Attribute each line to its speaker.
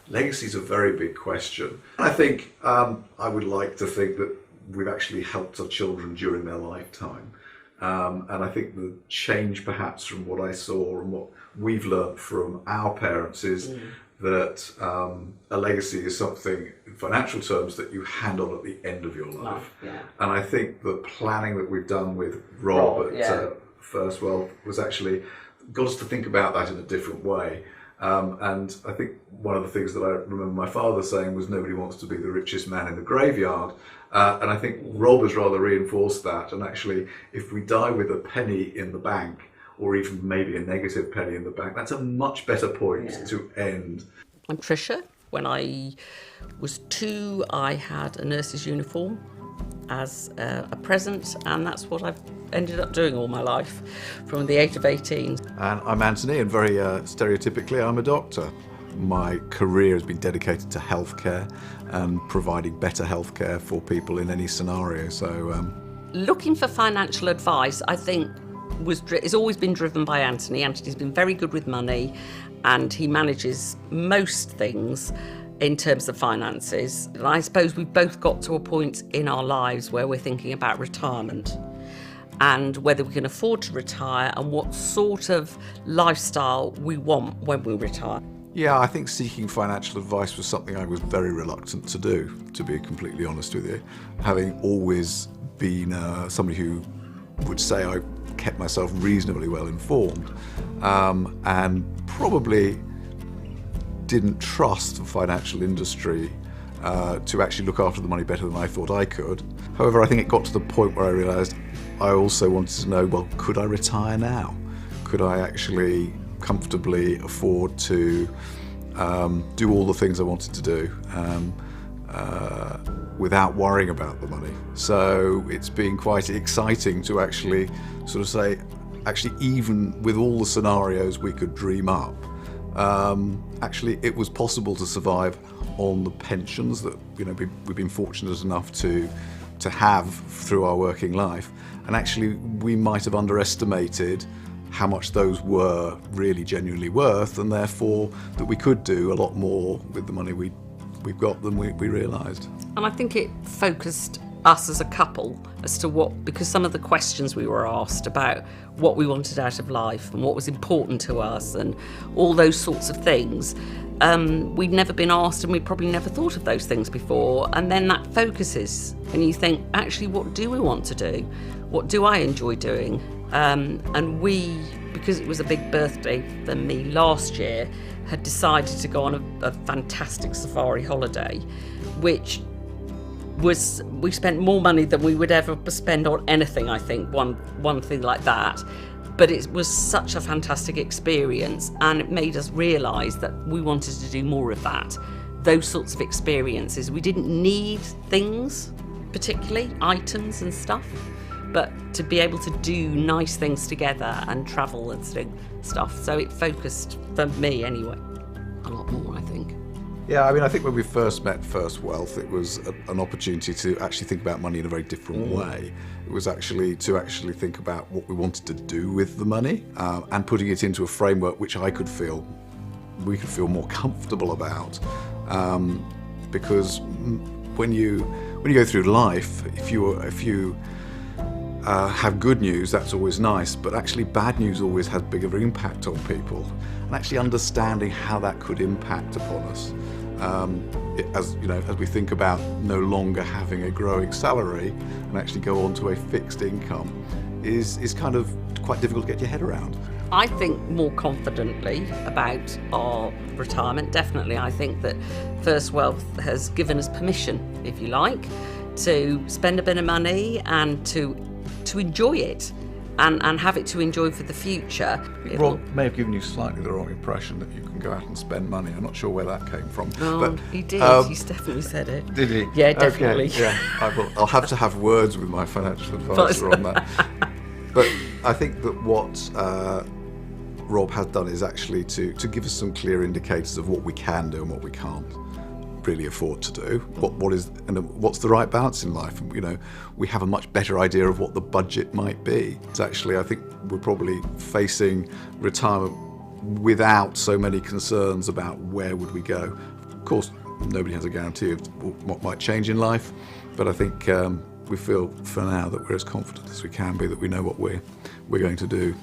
Speaker 1: Legacy is a very big question. I think I would like to think that we've actually helped our children during their lifetime. And I think the change perhaps from what I saw and what we've learned from our parents is that a legacy is something in financial terms that you hand on at the end of your life.
Speaker 2: Yeah.
Speaker 1: And I think the planning that we've done with Rob at First Wealth was actually got us to think about that in a different way. And I think one of the things that I remember my father saying was nobody wants to be the richest man in the graveyard. And I think Rob has rather reinforced that. And actually, if we die with a penny in the bank, or even maybe a negative penny in the bank, that's a much better point to end.
Speaker 2: I'm Tricia. When I was 2, I had a nurse's uniform as a present, and that's what I've ended up doing all my life from the age of 18.
Speaker 1: And I'm Antony, and very stereotypically, I'm a doctor. My career has been dedicated to healthcare and providing better healthcare for people in any scenario. So,
Speaker 2: looking for financial advice, I think, it's always been driven by Antony. Antony's been very good with money, and he manages most things in terms of finances. And I suppose we've both got to a point in our lives where we're thinking about retirement and whether we can afford to retire and what sort of lifestyle we want when we retire.
Speaker 1: yeah, I think seeking financial advice was something I was very reluctant to do, to be completely honest with you. Having always been somebody who would say I kept myself reasonably well informed, and probably didn't trust the financial industry to actually look after the money better than I thought I could. However, I think it got to the point where I realised I also wanted to know, well, could I retire now? Could I actually comfortably afford to do all the things I wanted to do without worrying about the money? So it's been quite exciting to actually sort of say, actually, even with all the scenarios we could dream up, actually it was possible to survive on the pensions that we've been fortunate enough to have through our working life, and actually we might have underestimated how much those were really genuinely worth, and therefore that we could do a lot more with the money we've got than we realised.
Speaker 2: And I think it focused us as a couple as to because some of the questions we were asked about what we wanted out of life and what was important to us and all those sorts of things, we'd never been asked, and we'd probably never thought of those things before. And then that focuses, and you think, actually, what do we want to do? What do I enjoy doing? And we, because it was a big birthday for me last year, had decided to go on a fantastic safari holiday, which was, we spent more money than we would ever spend on anything, I think, one thing like that. But it was such a fantastic experience, and it made us realise that we wanted to do more of that. Those sorts of experiences. We didn't need things, particularly, items and stuff, but to be able to do nice things together and travel and stuff. So it focused, for me anyway, a lot more, I think.
Speaker 1: Yeah, I mean, I think when we first met First Wealth, it was an opportunity to actually think about money in a very different way. It was actually to think about what we wanted to do with the money, and putting it into a framework which we could feel more comfortable about. Because when you go through life, if you have good news, that's always nice, but actually bad news always has bigger impact on people. And actually understanding how that could impact upon us, as we think about no longer having a growing salary and actually go on to a fixed income, is kind of quite difficult to get your head around.
Speaker 2: I think more confidently about our retirement. Definitely, I think that First Wealth has given us permission, if you like, to spend a bit of money and to enjoy it and have it to enjoy for the future.
Speaker 1: Rob may have given you slightly the wrong impression that you can go out and spend money. I'm not sure where that came from.
Speaker 2: Oh,
Speaker 1: but
Speaker 2: he did. He's definitely said it.
Speaker 1: Did he?
Speaker 2: Yeah, definitely.
Speaker 1: Okay, yeah, I'll have to have words with my financial advisor on that. But I think that what Rob has done is actually to give us some clear indicators of what we can do and what we can't really afford to do, what's the right balance in life. We have a much better idea of what the budget might be. It's actually, I think we're probably facing retirement without so many concerns about where would we go. Of course, nobody has a guarantee of what might change in life, but I think we feel for now that we're as confident as we can be that we know what we're going to do.